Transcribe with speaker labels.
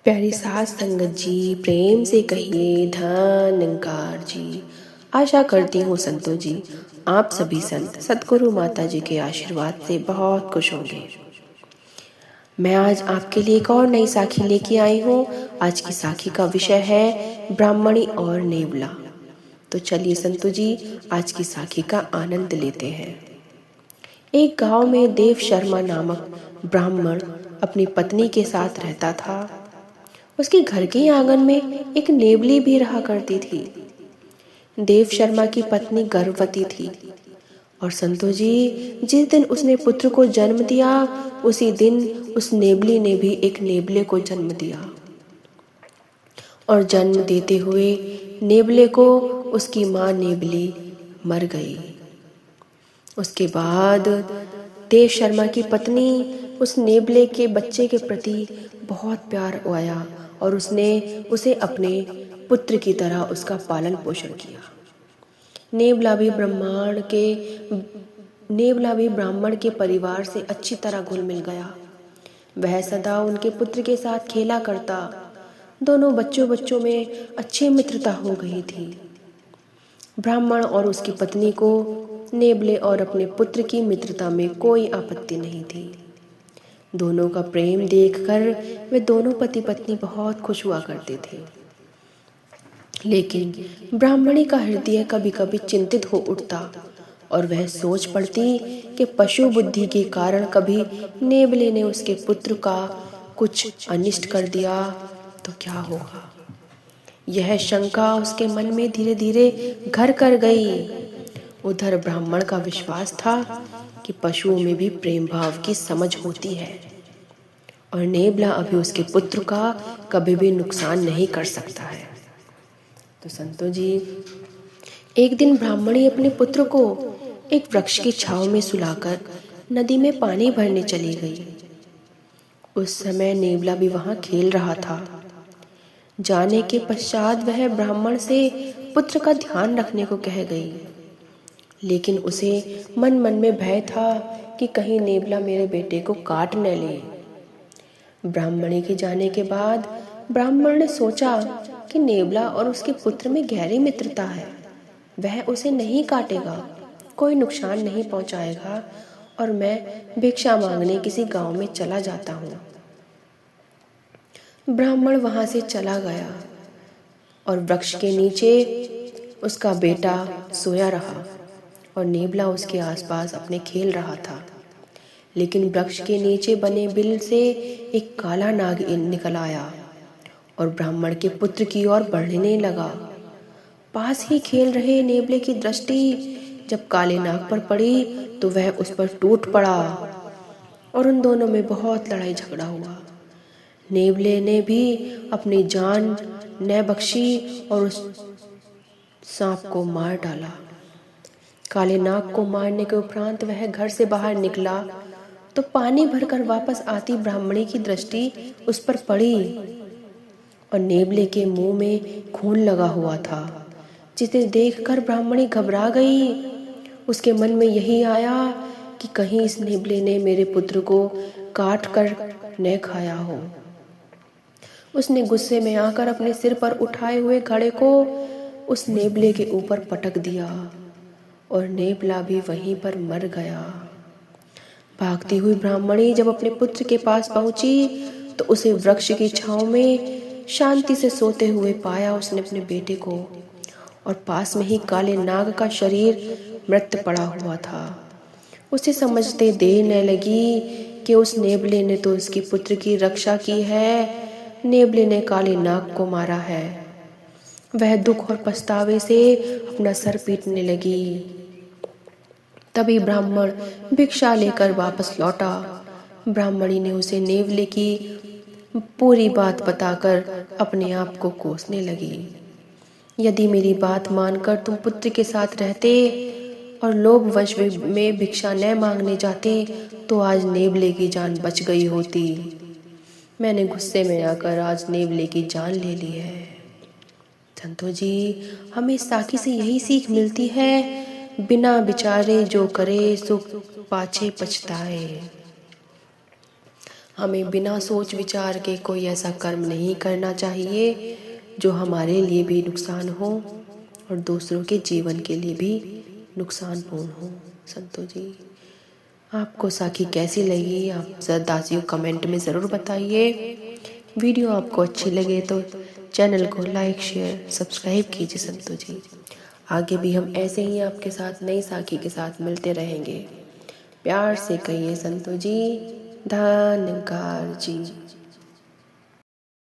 Speaker 1: प्यारी सास संगत जी, प्रेम से कहिए धन्यकार जी। आशा करती हूँ संतों जी, आप सभी संत सतगुरु माता जी के आशीर्वाद से बहुत खुश होंगे। मैं आज आपके लिए एक और नई साखी लेके आई हूँ। आज की साखी का विषय है ब्राह्मणी और नेवला। तो चलिए संतों जी, आज की साखी का आनंद लेते हैं। एक गांव में देव शर्मा नामक ब्राह्मण अपनी पत्नी के साथ रहता था। उसके घर के आंगन में एक नेवली भी रहा करती थी। देव शर्मा की पत्नी गर्भवती थी और संतो जी, जिस दिन उसने पुत्र को जन्म दिया, उसी दिन उस नेवली ने भी एक नेवले को जन्म दिया। और जन्म देते हुए नेवले को उसकी माँ नेवली मर गई। उसके बाद देव शर्मा की पत्नी उस नेवले के बच्चे के प्रति बहुत प्यार आया और उसने उसे अपने पुत्र की तरह उसका पालन पोषण किया। नेवला भी ब्राह्मण के परिवार से अच्छी तरह घुल मिल गया। वह सदा उनके पुत्र के साथ खेला करता। दोनों बच्चों में अच्छी मित्रता हो गई थी। ब्राह्मण और उसकी पत्नी को नेवले और अपने पुत्र की मित्रता में कोई आपत्ति नहीं थी। दोनों का प्रेम देखकर वे दोनों पति पत्नी बहुत खुश हुआ करते थे। लेकिन ब्राह्मणी का हृदय कभी कभी चिंतित हो उठता और वह सोच पड़ती कि पशु बुद्धि के कारण कभी नेवले ने उसके पुत्र का कुछ अनिष्ट कर दिया तो क्या होगा। यह शंका उसके मन में धीरे धीरे घर कर गई। उधर ब्राह्मण का विश्वास था कि पशुओं में भी प्रेम भाव की समझ होती है और नेवला अभी उसके पुत्र का कभी भी नुकसान नहीं कर सकता है। तो संतों जी, एक दिन ब्राह्मणी अपने पुत्र को एक वृक्ष की छांव में सुलाकर नदी में पानी भरने चली गई। उस समय नेवला भी वहां खेल रहा था। जाने के पश्चात वह ब्राह्मण से पुत्र का ध्यान रखने को कह गई, लेकिन उसे मन मन में भय था कि कहीं नेवला मेरे बेटे को काट न ले। ब्राह्मणी के जाने के बाद ब्राह्मण ने सोचा कि नेवला और उसके पुत्र में गहरी मित्रता है, वह उसे नहीं काटेगा, कोई नुकसान नहीं पहुंचाएगा और मैं भिक्षा मांगने किसी गांव में चला जाता हूँ। ब्राह्मण वहां से चला गया और वृक्ष के नीचे उसका बेटा सोया रहा और नेवला उसके आसपास अपने खेल रहा था। लेकिन वृक्ष के नीचे बने बिल से एक काला नाग निकल आया और ब्राह्मण के पुत्र की ओर बढ़ने लगा। पास ही खेल रहे नेवले की दृष्टि जब काले नाग पर पड़ी तो वह उस पर टूट पड़ा और उन दोनों में बहुत लड़ाई झगड़ा हुआ। नेवले ने भी अपनी जान न बख्शी और उस सांप को मार डाला। काले नाग को मारने के उपरांत वह घर से बाहर निकला तो पानी भरकर वापस आती ब्राह्मणी की दृष्टि उस पर पड़ी और नेवले के मुंह में खून लगा हुआ था, जिसे देखकर ब्राह्मणी घबरा गई। उसके मन में यही आया कि कहीं इस नेवले ने मेरे पुत्र को काट कर न खाया हो। उसने गुस्से में आकर अपने सिर पर उठाए हुए घड़े को उस नेवले के ऊपर पटक दिया और नेवला भी वहीं पर मर गया। भागती हुई ब्राह्मणी जब अपने पुत्र के पास पहुंची तो उसे वृक्ष की छांव में शांति से सोते हुए पाया उसने अपने बेटे को, और पास में ही काले नाग का शरीर मृत पड़ा हुआ था। उसे समझते देर न लगी कि उस नेवले ने तो उसके पुत्र की रक्षा की है, नेवले ने काले नाग को मारा है। वह दुख और पछतावे से अपना सर पीटने लगी। तभी ब्राह्मण भिक्षा लेकर वापस लौटा। ब्राह्मणी ने उसे नेवले की पूरी बात बताकर अपने आप को कोसने लगी। यदि मेरी बात मानकर तुम पुत्र के साथ रहते और लोभ वश में भिक्षा न मांगने जाते तो आज नेवले की जान बच गई होती। मैंने गुस्से में आकर आज नेवले की जान ले ली है। संतो जी, हमें इस साखी से यही सीख मिलती है, बिना विचारे जो करे सो पाछे पछताए। हमें बिना सोच विचार के कोई ऐसा कर्म नहीं करना चाहिए जो हमारे लिए भी नुकसान हो और दूसरों के जीवन के लिए भी नुकसानपूर्ण हो। संतों जी, आपको साखी कैसी लगी आप दासियों कमेंट में ज़रूर बताइए। वीडियो आपको अच्छी लगे तो चैनल को लाइक शेयर सब्सक्राइब कीजिए। संतों जी, आगे भी हम ऐसे ही आपके साथ नई साखी के साथ मिलते रहेंगे। प्यार से कहिए संतों जी, धन्यकार जी।